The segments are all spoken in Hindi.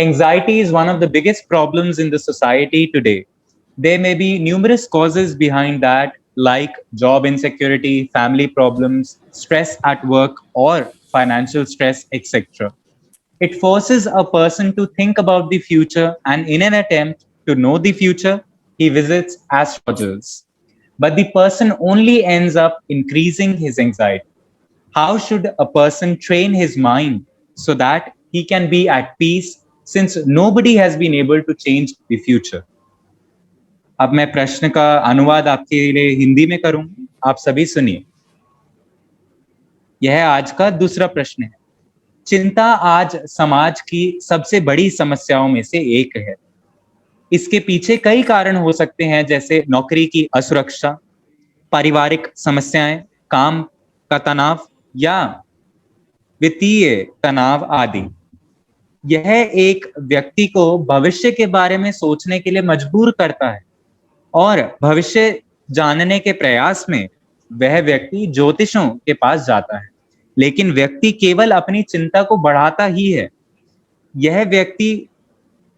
Anxiety is one of the biggest problems in the society today. There may be numerous causes behind that, like job insecurity, family problems, stress at work, or financial stress, etc. It forces a person to think about the future, and in an attempt to know the future, he visits astrologers. But the person only ends up increasing his anxiety. How should a person train his mind so that he can be at peace, since nobody has been able to change the future? अब मैं प्रश्न का अनुवाद आपके लिए हिंदी में करूंगा, आप सभी सुनिए। यह आज का दूसरा प्रश्न है। चिंता आज समाज की सबसे बड़ी समस्याओं में से एक है। इसके पीछे कई कारण हो सकते हैं, जैसे नौकरी की असुरक्षा, पारिवारिक समस्याएं, काम का तनाव या वित्तीय तनाव आदि। यह एक व्यक्ति को भविष्य के बारे में सोचने के लिए मजबूर करता है और भविष्य जानने के प्रयास में वह व्यक्ति ज्योतिषों के पास जाता है, लेकिन व्यक्ति केवल अपनी चिंता को बढ़ाता ही है।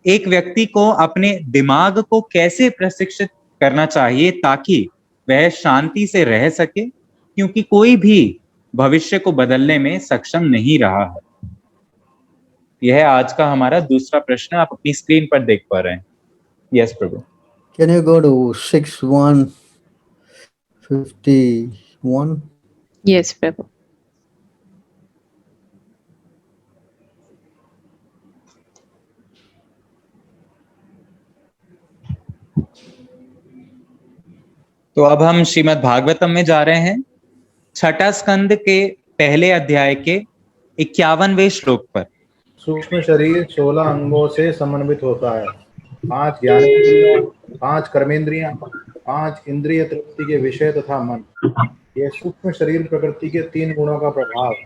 एक व्यक्ति को अपने दिमाग को कैसे प्रशिक्षित करना चाहिए ताकि वह शांति से रह सके, क्योंकि कोई भी भविष्य को बदलने में सक्षम नहीं रहा है। यह आज का हमारा दूसरा प्रश्न आप अपनी स्क्रीन पर देख पा रहे हैं। Yes Prabhu. Can you go to 6151? Yes, Prabhu. तो अब हम श्रीमद् भागवतम में जा रहे हैं, छठा स्कंद के पहले अध्याय के 51वें श्लोक पर। सूक्ष्म शरीर 16 अंगों से समन्वित होता है। 5 ज्ञानेंद्रियां, 5 कर्मेंद्रियां, 5 इंद्रिय तृप्ति के विषय तथा मन। यह सूक्ष्म शरीर प्रकृति के 3 गुणों का प्रभाव है।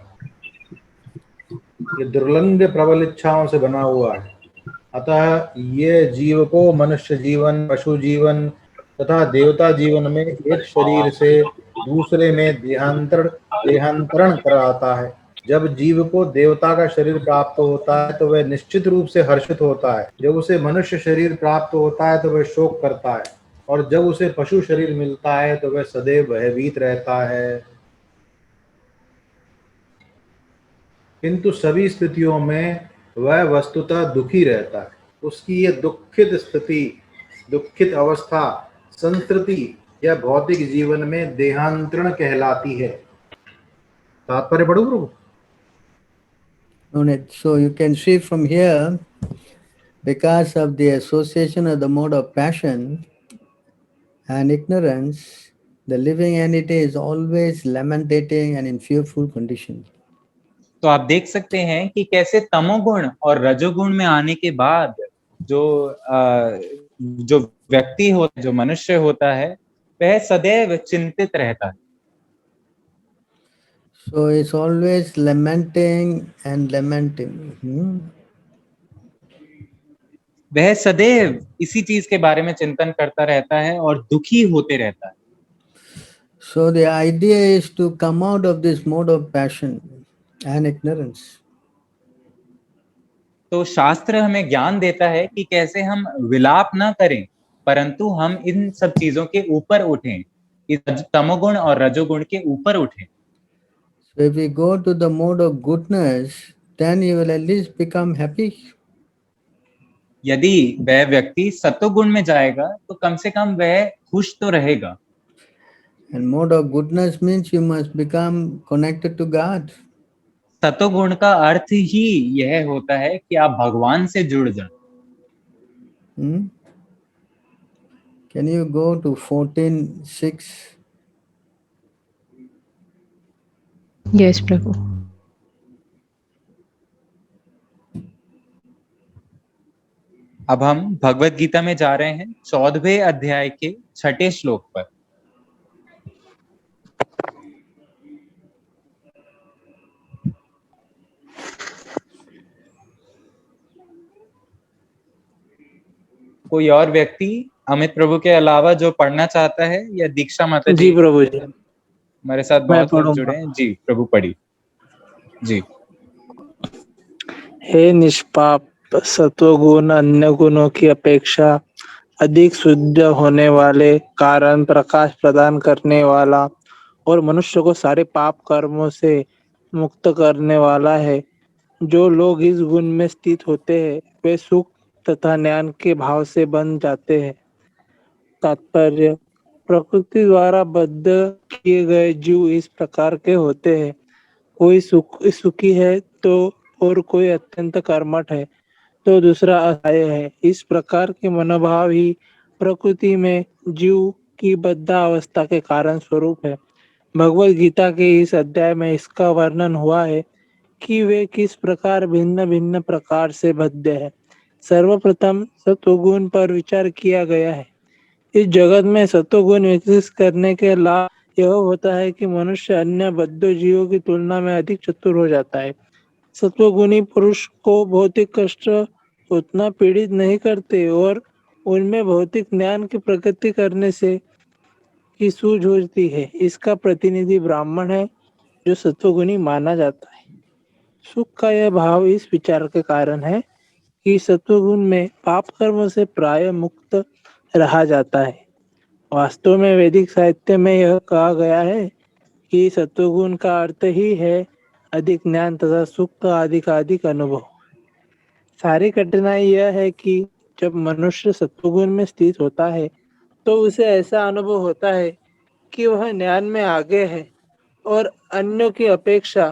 ये दुर्लंघ प्रबल इच्छाओं से बना हुआ है। अतः ये जीव को मनुष्य जीवन, पशु जीवन तथा देवता जीवन में एक शरीर से दूसरे में देहांतरण कराता है। जब जीव को देवता का शरीर प्राप्त होता है तो वह निश्चित रूप से हर्षित होता है। जब उसे मनुष्य शरीर प्राप्त होता है तो वह शोक करता है, और जब उसे पशु शरीर मिलता है तो वह सदैव भयभीत रहता है। किंतु सभी स्थितियों में वह वस्तुतः दुखी रहता है। उसकी यह दुखित स्थिति, दुखित अवस्था संस्कृति या भौतिक जीवन में देहांतरण कहलाती है। तात्पर्य पढ़ो प्रभु। So you can see from here, because of the association of the mode of passion and ignorance, the living entity is always lamentating and in fearful condition. तो आप देख सकते हैं कि कैसे तमोगुण और रजोगुण में आने के बाद जो व्यक्ति होता है, जो मनुष्य होता है, वह सदैव चिंतित रहता है। So it's always lamenting and lamenting. वह सदैव इसी चीज के बारे में चिंतन करता रहता है और दुखी होते रहता है। So the idea is to come out of this mode of passion and ignorance. तो शास्त्र हमें ज्ञान देता है कि कैसे हम विलाप ना करें, परंतु हम इन सब चीजों के ऊपर उठें, इस तमोगुण और रजोगुण के ऊपर उठें। So if we go to the mode of goodness, then you will at least become happy. यदि वह व्यक्ति सत्वगुण में जाएगा तो कम से कम वह खुश तो रहेगा। And mode of goodness means you must become connected to God. सत्वगुण का अर्थ ही यह होता है कि आप भगवान से जुड़ जाएं। Can you go to 14:6? Yes, Prabhu. अब हम भगवत गीता में जा रहे हैं, 14वें अध्याय के 6ठे श्लोक पर। कोई और व्यक्ति अमित प्रभु के अलावा जो पढ़ना चाहता है, या दीक्षा माता जी? जी प्रभु जी, हमारे साथ बहुत लोग जुड़े हैं। जी प्रभु पढ़ी। जी। हे निष्पाप सत्वगुण अन्य गुणों की अपेक्षा अधिक शुद्ध होने वाले कारण, प्रकाश प्रदान करने वाला और मनुष्य को सारे पाप कर्मों से मुक्त करने वाला है। जो लोग इस गुण में स्थित होते हैं वे सुख तथा ज्ञान के भाव से बन जाते हैं। तात्पर्य: प्रकृति द्वारा बद्ध किए गए जीव इस प्रकार के होते हैं। कोई सुखी है तो और कोई अत्यंत कर्मठ है तो दूसरा असहाय है। इस प्रकार के मनोभाव ही प्रकृति में जीव की बद्धावस्था के कारण स्वरूप है। भगवद गीता के इस अध्याय में इसका वर्णन हुआ है कि वे किस प्रकार भिन्न भिन्न प्रकार से बद्ध है। सर्वप्रथम सत्वगुण पर विचार किया गया है। इस जगत में सत्वगुण विकसित करने के लाभ यह होता है कि मनुष्य अन्य बद्ध जीवों की तुलना में अधिक चतुर हो जाता है। सत्वगुणी पुरुष को भौतिक कष्ट उतना पीड़ित नहीं करते और उनमें भौतिक ज्ञान की प्रगति करने से की सूझ होती है। इसका प्रतिनिधि ब्राह्मण है जो सत्वगुणी माना जाता है। सुख का यह भाव इस विचार के कारण है कि सत्वगुण में पाप कर्म से प्राय मुक्त रहा जाता है। वास्तव में वैदिक साहित्य में यह कहा गया है कि सत्वगुण का अर्थ ही है अधिक ज्ञान तथा सुख का अधिक अनुभव। सारी कठिनाई यह है कि जब मनुष्य सत्वगुण में स्थित होता है तो उसे ऐसा अनुभव होता है कि वह ज्ञान में आगे है और अन्यों की अपेक्षा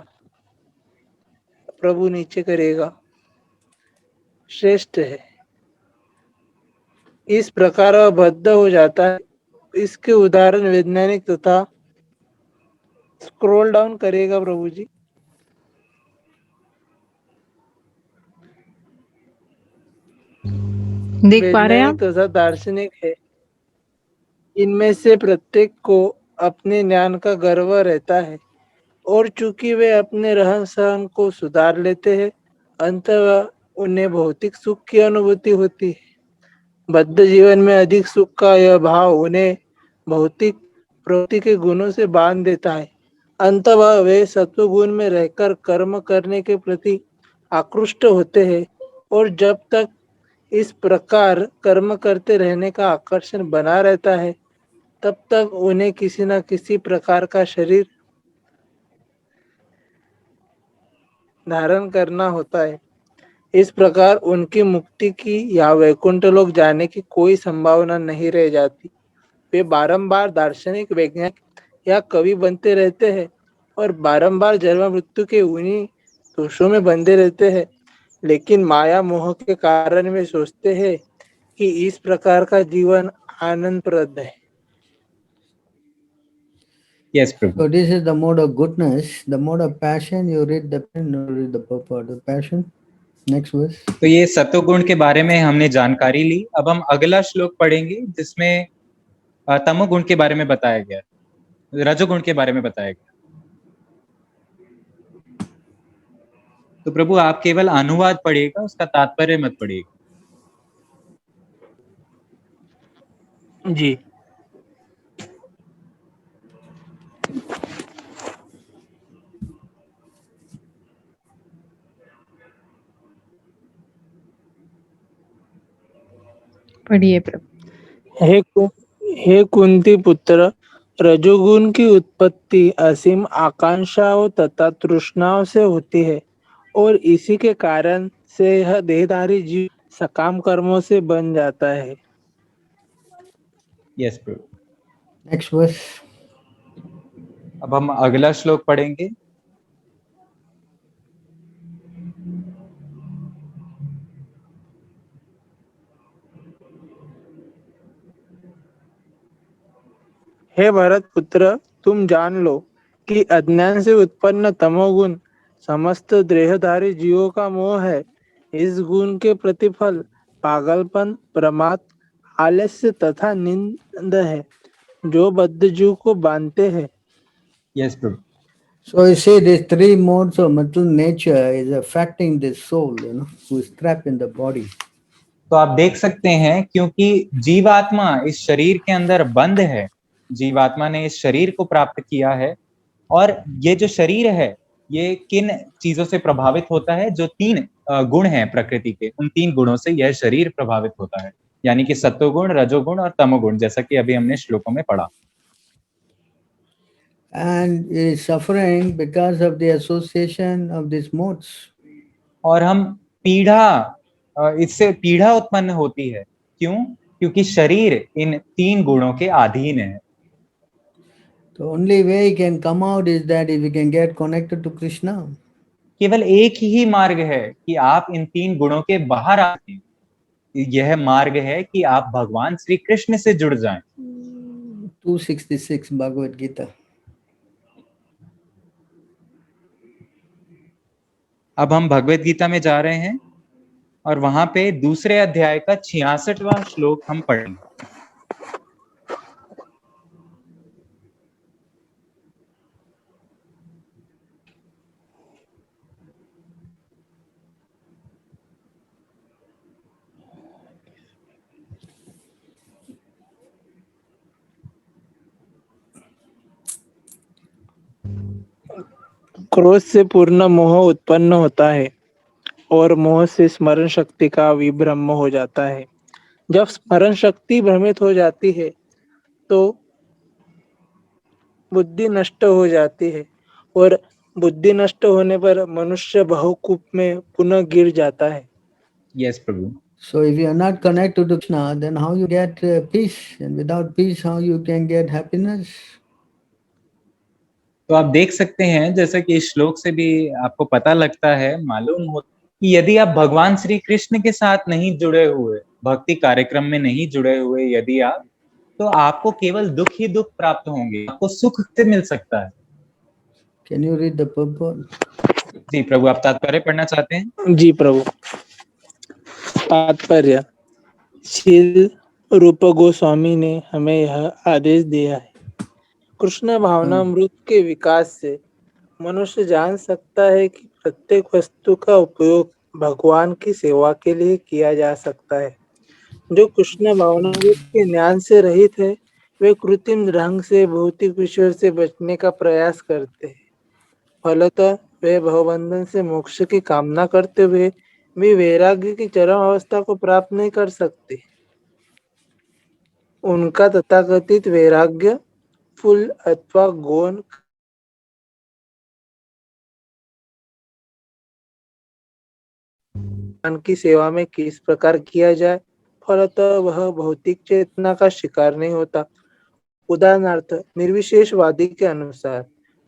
प्रभु नीचे करेगा श्रेष्ठ है। इस प्रकार वह बद्ध हो जाता है। इसके उदाहरण वैज्ञानिक तथा स्क्रॉल डाउन करेगा प्रभु जी। देख पा रहे हैं वैज्ञानिक आप? तथा दार्शनिक है। इनमें से प्रत्येक को अपने ज्ञान का गर्व रहता है और चूंकि वे अपने रहन सहन को सुधार लेते हैं अंततः उन्हें भौतिक सुख की अनुभूति होती है। बद्ध जीवन में अधिक सुख का यह भाव उन्हें भौतिक प्रवृत्ति के गुणों से बांध देता है। अंततः वे सत्वगुण में रहकर कर्म करने के प्रति आकृष्ट होते हैं और जब तक इस प्रकार कर्म करते रहने का आकर्षण बना रहता है तब तक उन्हें किसी न किसी प्रकार का शरीर धारण करना होता है। इस प्रकार उनकी मुक्ति की या वैकुंठ लोक जाने की कोई संभावना नहीं रह जाती। वे बारंबार दार्शनिक, वैज्ञानिक या कवि बनते रहते हैं और बारंबार जन्म मृत्यु के उन्हीं दोषों में बंधे रहते हैं। लेकिन माया मोह के कारण वे सोचते हैं कि इस प्रकार का जीवन आनंदप्रद है। Yes, Prabhu. So this is the mode of goodness. The mode of passion, you read the purport of passion. Next verse. तो ये सत्वगुण के बारे में हमने जानकारी ली। अब हम अगला श्लोक पढ़ेंगे जिसमें तमोगुण के बारे में बताया गया, रजोगुण के बारे में बताया गया। तो प्रभु आप केवल अनुवाद पढ़िएगा, उसका तात्पर्य मत पढ़िएगा। जी। पढ़िए प्रभु। हे कुंती पुत्र, रजोगुण की उत्पत्ति असीम आकांक्षाओं तथा तृष्णाओं से होती है और इसी के कारण से यह देहधारी जीव सकाम कर्मों से बन जाता है। यस प्रभु। Next verse. अब हम अगला श्लोक पढ़ेंगे। हे भरत पुत्र, तुम जान लो कि अज्ञान से उत्पन्न तमोगुण समस्त देहधारी जीवों का मोह है। इस गुण के प्रतिफल पागलपन, प्रमाद, आलस्य तथा नींद है जो बद्ध जीव को बांधते हैं। Yes Prabhu. So you see, these three modes of material nature is affecting the soul, who is trapped in the body. तो आप देख सकते हैं क्योंकि जीवात्मा इस शरीर के अंदर बंद है, जीवात्मा ने इस शरीर को प्राप्त किया है और ये जो शरीर है ये किन चीजों से प्रभावित होता है? जो 3 गुण हैं प्रकृति के, उन 3 गुणों से यह शरीर प्रभावित होता है, यानी कि सत्वगुण, रजोगुण और तमोगुण, जैसा कि अभी हमने श्लोकों में पढ़ा। And is suffering because of the association of these modes. और हम इससे पीड़ा उत्पन्न होती है। क्यों? क्योंकि शरीर इन 3 गुणों के अधीन है। The only way he can come out is that if he can get connected to Krishna. केवल एक ही मार्ग है कि आप इन 3 गुणों के बाहर आ जाएं। यह मार्ग है कि आप भगवान श्री कृष्ण से जुड़ जाएं। 266 Bhagavad Gita. अब हम भगवत गीता में जा रहे हैं और वहां पे दूसरे अध्याय का 66वां श्लोक हम पढ़ेंगे। क्रोध से पूर्ण मोह उत्पन्न होता है और मोह से स्मरण शक्ति का विभ्रम हो जाता है। जब स्मरण शक्ति भ्रमित हो जाती है तो बुद्धि नष्ट हो जाती है और बुद्धि नष्ट होने पर मनुष्य बहुकूप में पुनः गिर जाता है। Yes Prabhu. So if you are not connected to Krishna, then how you get peace? And without peace, how you can get happiness? तो आप देख सकते हैं, जैसा कि इस श्लोक से भी आपको पता लगता है, मालूम हो कि यदि आप भगवान श्री कृष्ण के साथ नहीं जुड़े हुए, भक्ति कार्यक्रम में नहीं जुड़े हुए यदि आप, तो आपको केवल दुख ही दुख प्राप्त होंगे, आपको सुख से मिल सकता है। Can you read the purport? जी प्रभु, आप तात्पर्य पढ़ना चाहते हैं? जी प्रभु। तात्पर्य। श्री रूप गोस्वामी ने हमें यह आदेश दिया है, कृष्ण भावनामृत के विकास से मनुष्य जान सकता है कि प्रत्येक वस्तु का उपयोग भगवान की सेवा के लिए किया जा सकता है। जो कृष्ण भावनामृत के ज्ञान से रहित है, वे कृत्रिम ढंग से भौतिक विषयों से बचने का प्रयास करते हैं। फलतः वे भवबंधन से मोक्ष की कामना करते हुए भी वैराग्य की चरम अवस्था को प्राप्त नहीं कर सकते। उनका तथाकथित वैराग्य फूल अथवा गौण भगवान की सेवा में किस प्रकार किया जाए, फलतः वह भौतिक चेतना का शिकार नहीं होता। उदाहरणार्थ, निर्विशेषवादी के अनुसार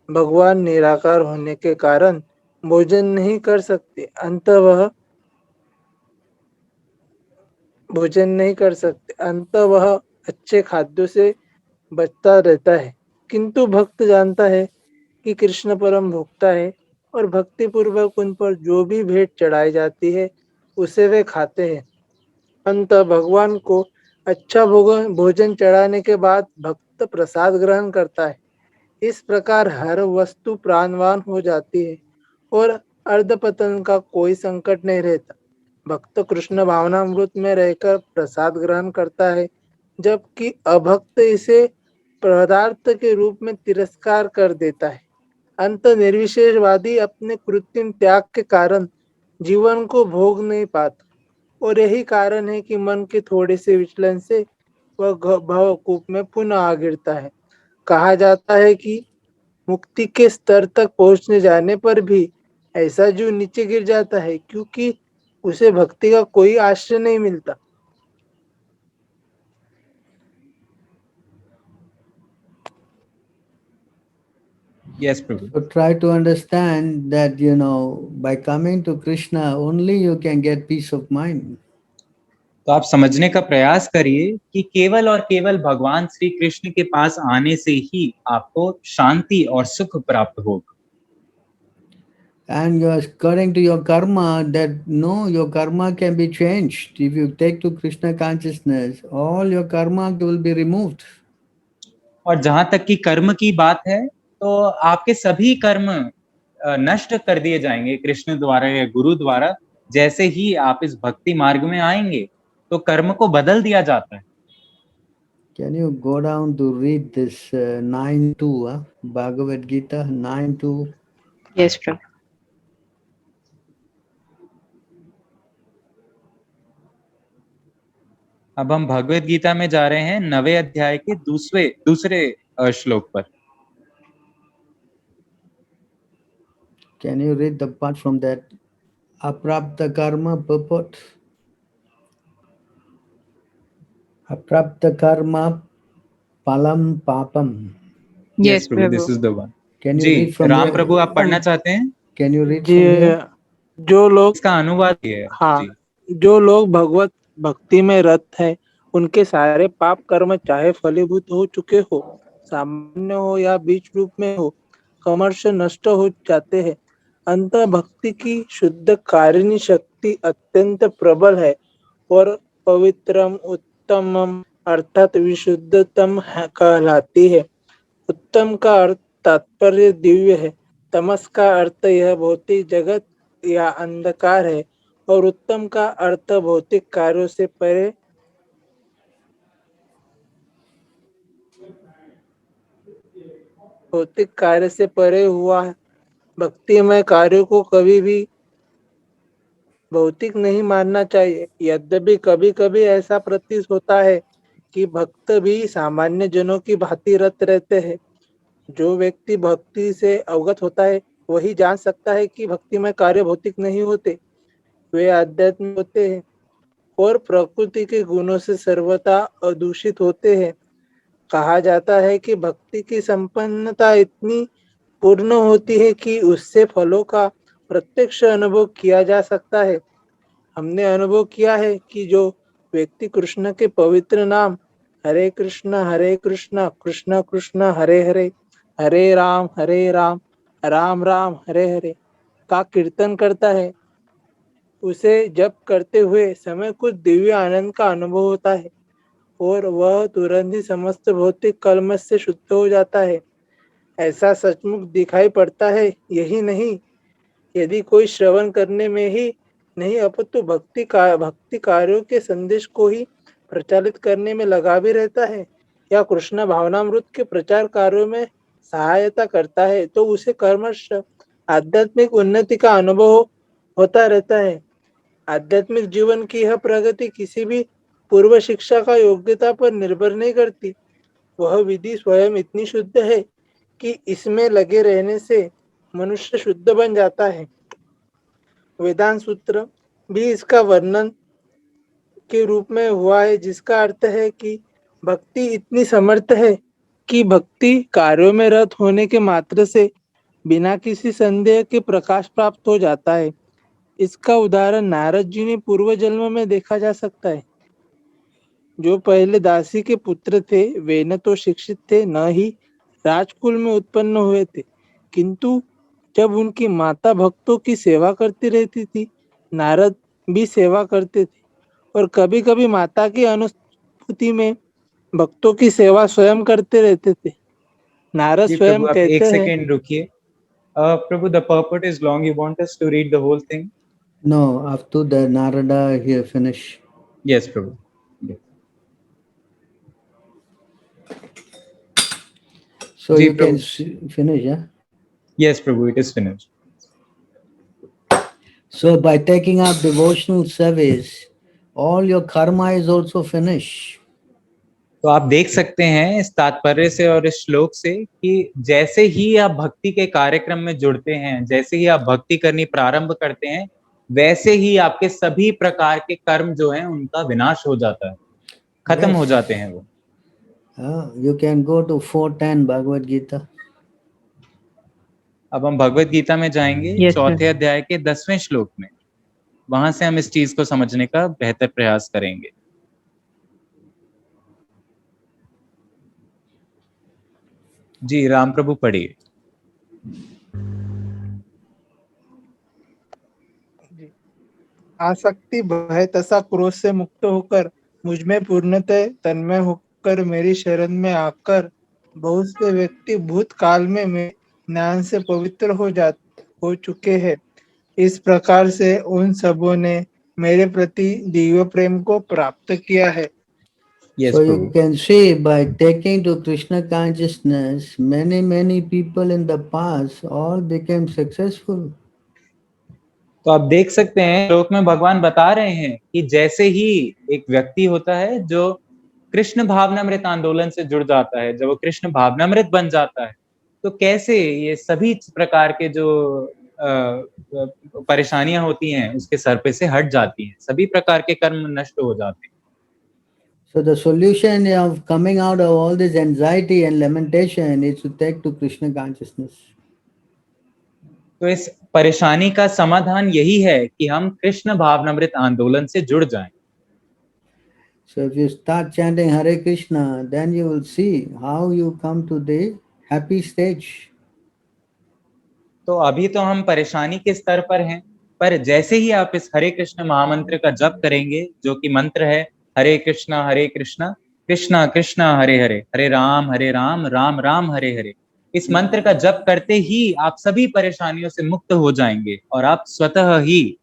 भगवान निराकार होने के कारण भोजन नहीं कर सकते, अंत वह अच्छे खाद्यों से बचता रहता है। किंतु भक्त जानता है कि कृष्ण परम भोक्ता है और भक्ति पूर्वक उन पर जो भी भेंट चढ़ाई जाती है उसे वे खाते हैं। अंत भगवान को अच्छा भोजन चढ़ाने के बाद भक्त प्रसाद ग्रहण करता है। इस प्रकार हर वस्तु प्राणवान हो जाती है और अर्धपतन का कोई संकट नहीं रहता। भक्त कृष्ण भावनामृत में रहकर प्रसाद ग्रहण करता है, जबकि अभक्त इसे पदार्थ के रूप में तिरस्कार कर देता है। अंत निर्विशेषवादी अपने कृत्रिम त्याग के कारण जीवन को भोग नहीं पाता और यही कारण है कि मन के थोड़े से विचलन से वह भवकूप में पुनः आ गिरता है। कहा जाता है कि मुक्ति के स्तर तक पहुंचने जाने पर भी ऐसा जीव नीचे गिर जाता है क्योंकि उसे भक्ति का कोई आश्रय नहीं मिलता। Yes Prabhu. So try to understand that, by coming to Krishna, only you can get peace of mind. तो आप समझने का प्रयास करिए कि केवल और केवल भगवान श्री कृष्ण के पास आने से ही आपको शांति और सुख प्राप्त होगा। And according to your karma, your karma can be changed. If you take to Krishna consciousness, all your karma will be removed. और जहां तक की कर्म की बात है, तो आपके सभी कर्म नष्ट कर दिए जाएंगे कृष्ण द्वारा या गुरु द्वारा। जैसे ही आप इस भक्ति मार्ग में आएंगे तो कर्म को बदल दिया जाता है। Can you go down to read this 9.2, Bhagavad Gita 9.2? Yes प्रभु। अब हम भगवत गीता में जा रहे हैं 9वें अध्याय के दूसरे श्लोक पर। Can you read the part from that Aprapta Karma purport? Aprapta Karma Palam Papam. Yes yes प्रभु, प्रभु। This is the one. Can you जी read from राम there? प्रभु, आप पढ़ना चाहते हैं? Can you read ji, from here? जो लोग इसका अनुवाद ये है। हाँ, जी जो लोग भगवत भक्ति में रत है, उनके सारे पाप कर्म चाहे फलीभूत हो चुके हो, सामान्य हो या बीच रूप में हो, क्रमश नष्ट हो जाते हैं। अंत भक्ति की शुद्ध कारिणी शक्ति अत्यंत प्रबल है और पवित्रम उत्तमम अर्थात विशुद्धतम कहलाती है। उत्तम का अर्थ तात्पर्य दिव्य है, तमस का अर्थ यह भौतिक जगत या अंधकार है और उत्तम का अर्थ भौतिक कार्यों से परे भौतिक कार्य से परे हुआ है। भक्तिमय कार्यों को कभी भी भौतिक नहीं मानना चाहिए। यद्यपि कभी कभी ऐसा प्रतीत होता है कि भक्त भी सामान्य जनों की भांति रत रहते हैं। जो व्यक्ति भक्ति से अवगत होता है वही जान सकता है कि भक्तिमय कार्य भौतिक नहीं होते, वे आध्यात्मिक होते हैं और प्रकृति के गुणों से सर्वथा अदूषित होते हैं। कहा जाता है कि भक्ति की संपन्नता इतनी पूर्ण होती है कि उससे फलों का प्रत्यक्ष अनुभव किया जा सकता है। हमने अनुभव किया है कि जो व्यक्ति कृष्ण के पवित्र नाम हरे कृष्ण कृष्ण कृष्ण हरे हरे, हरे राम राम राम हरे हरे का कीर्तन करता है, उसे जप करते हुए समय कुछ दिव्य आनंद का अनुभव होता है और वह तुरंत ही समस्त भौतिक कलमश से शुद्ध हो जाता है। ऐसा सचमुच दिखाई पड़ता है। यही नहीं, यदि कोई श्रवण करने में ही नहीं अपितु भक्ति कार्यों के संदेश को ही प्रचारित करने में लगा भी रहता है या कृष्ण भावनामृत के प्रचार कार्यों में सहायता करता है, तो उसे कर्मश आध्यात्मिक उन्नति का अनुभव होता रहता है। आध्यात्मिक जीवन की यह प्रगति किसी भी पूर्व शिक्षा का योग्यता पर निर्भर नहीं करती। वह विधि स्वयं इतनी शुद्ध है कि इसमें लगे रहने से मनुष्य शुद्ध बन जाता है। वेदांत सूत्र भी इसका वर्णन के रूप में हुआ है, जिसका अर्थ है कि भक्ति इतनी समर्थ है कि भक्ति कार्यों में रत होने के मात्र से बिना किसी संदेह के प्रकाश प्राप्त हो जाता है। इसका उदाहरण नारद जी ने पूर्व जन्म में देखा जा सकता है। जो पहले दासी के पुत्र थे, वे न तो शिक्षित थे न ही राजकुल में उत्पन्न हुए थे, किंतु जब उनकी माता भक्तों की सेवा करती रहती थी, नारद भी सेवा करते थे और कभी कभी माता की अनुपस्थिति में भक्तों की सेवा स्वयं करते रहते थे। नारद जी स्वयं प्रभु, आप एक कहते हैं, सेकेंड रुकिए। प्रभु, the purport is long. You want us to read the whole thing? No, up to the Narada here finish. Yes प्रभु। So जी you can प्रभु। finish, yeah? Yes प्रभु, it is finished. So by taking up devotional service, all your karma is also finished. तो आप देख सकते हैं इस तात्पर्य से और इस श्लोक से कि जैसे ही आप भक्ति के कार्यक्रम में जुड़ते हैं, जैसे ही आप भक्ति करनी प्रारंभ करते हैं, वैसे ही आपके सभी प्रकार के कर्म जो हैं उनका विनाश हो जाता है, खत्म हो जाते हैं वो। You can go to 410 Bhagavad Gita. अब हम भगवत गीता में जाएंगे Yes, चौथे sir. अध्याय के 10वें श्लोक में। वहां से हम इस चीज को समझने का बेहतर प्रयास करेंगे। जी राम प्रभु पढ़िए। आसक्ति भय तथा क्रोध से मुक्त होकर मुझ में पूर्णतः तन्मय होकर मेरी शरण में आकर बहुत से व्यक्ति भूतकाल में मेरे ज्ञान से पवित्र हो चुके हैं। इस प्रकार से उन सबों ने मेरे प्रति दिव्य प्रेम को प्राप्त किया है। Yes, So you Prabhu. can see by taking to Krishna consciousness, many people in the past all became successful. तो आप देख सकते हैं श्लोक में भगवान बता रहे हैं कि जैसे ही एक व्यक्ति होता है जो कृष्ण भावनामृत आंदोलन से जुड़ जाता है, जब वो कृष्ण भावनामृत बन जाता है, तो कैसे ये सभी प्रकार के जो परेशानियां होती हैं उसके सर पे से हट जाती हैं, सभी प्रकार के कर्म नष्ट हो जाते हैं। So the solution of coming out of all this anxiety and lamentation is to take to Krishna consciousness. तो इस परेशानी का समाधान यही है कि हम कृष्ण भावनामृत आंदोलन से जुड़ जाएं। So if you start chanting Hare Krishna, then you will see how you come to the happy stage. तो अभी तो हम परेशानी के स्तर पर हैं, पर जैसे ही आप इस हरे कृष्ण महामंत्र का जप करेंगे, जो कि मंत्र है हरे कृष्णा कृष्णा कृष्णा हरे हरे, हरे राम राम राम हरे हरे, इस मंत्र का जप करते ही आप सभी परेशानियों से मुक्त हो जाएंगे और आप स्वतः ही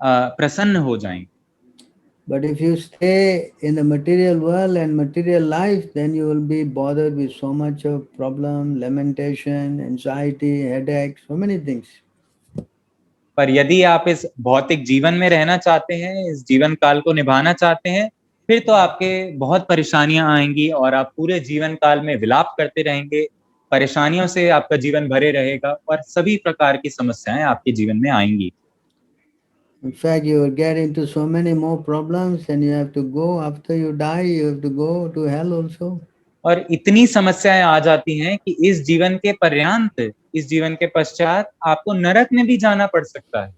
प्रसन्न हो जाएंगे। But if you stay in the material world and material life, then you will be bothered with so much of problem, lamentation, anxiety, headache, so many things. पर यदि आप इस भौतिक जीवन में रहना चाहते हैं, इस जीवन काल को निभाना चाहते हैं, फिर तो आपके बहुत परेशानियां आएंगी और आप पूरे जीवन काल में विलाप करते रहेंगे, परेशानियों से आपका जीवन भरे रहेगा और सभी प्रकार की समस्याएं आपके जीवन में आएंगी। In fact, you will get into so many more problems and you have to go, after you die, you have to go to hell also. और इतनी समस्याएं आ जाती हैं कि इस जीवन के पर्यंत, इस जीवन के पश्चात आपको नरक में भी जाना पड़ सकता है।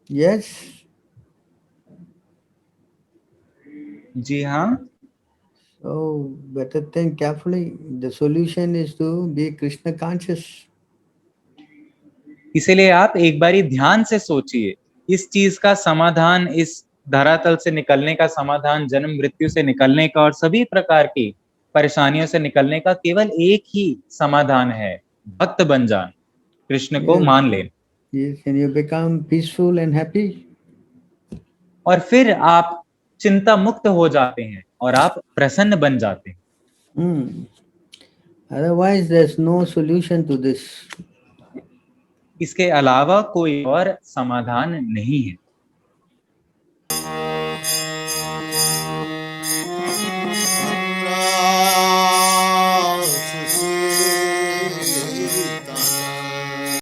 Yes. जी हाँ। So better think carefully. The solution is to be Krishna conscious. इसीलिए आप एक बारी ध्यान से सोचिए, इस चीज का समाधान, इस धरातल से निकलने का समाधान, जन्म मृत्यु से निकलने का और सभी प्रकार की परेशानियों से निकलने का केवल एक ही समाधान है, भक्त बन जाना, कृष्ण को मान लेना। Yes, and you become peaceful and happy. और फिर आप चिंता मुक्त हो जाते हैं और आप प्रसन्न बन जाते हैं। Otherwise, there's no solution to this. इसके अलावा कोई और समाधान नहीं है।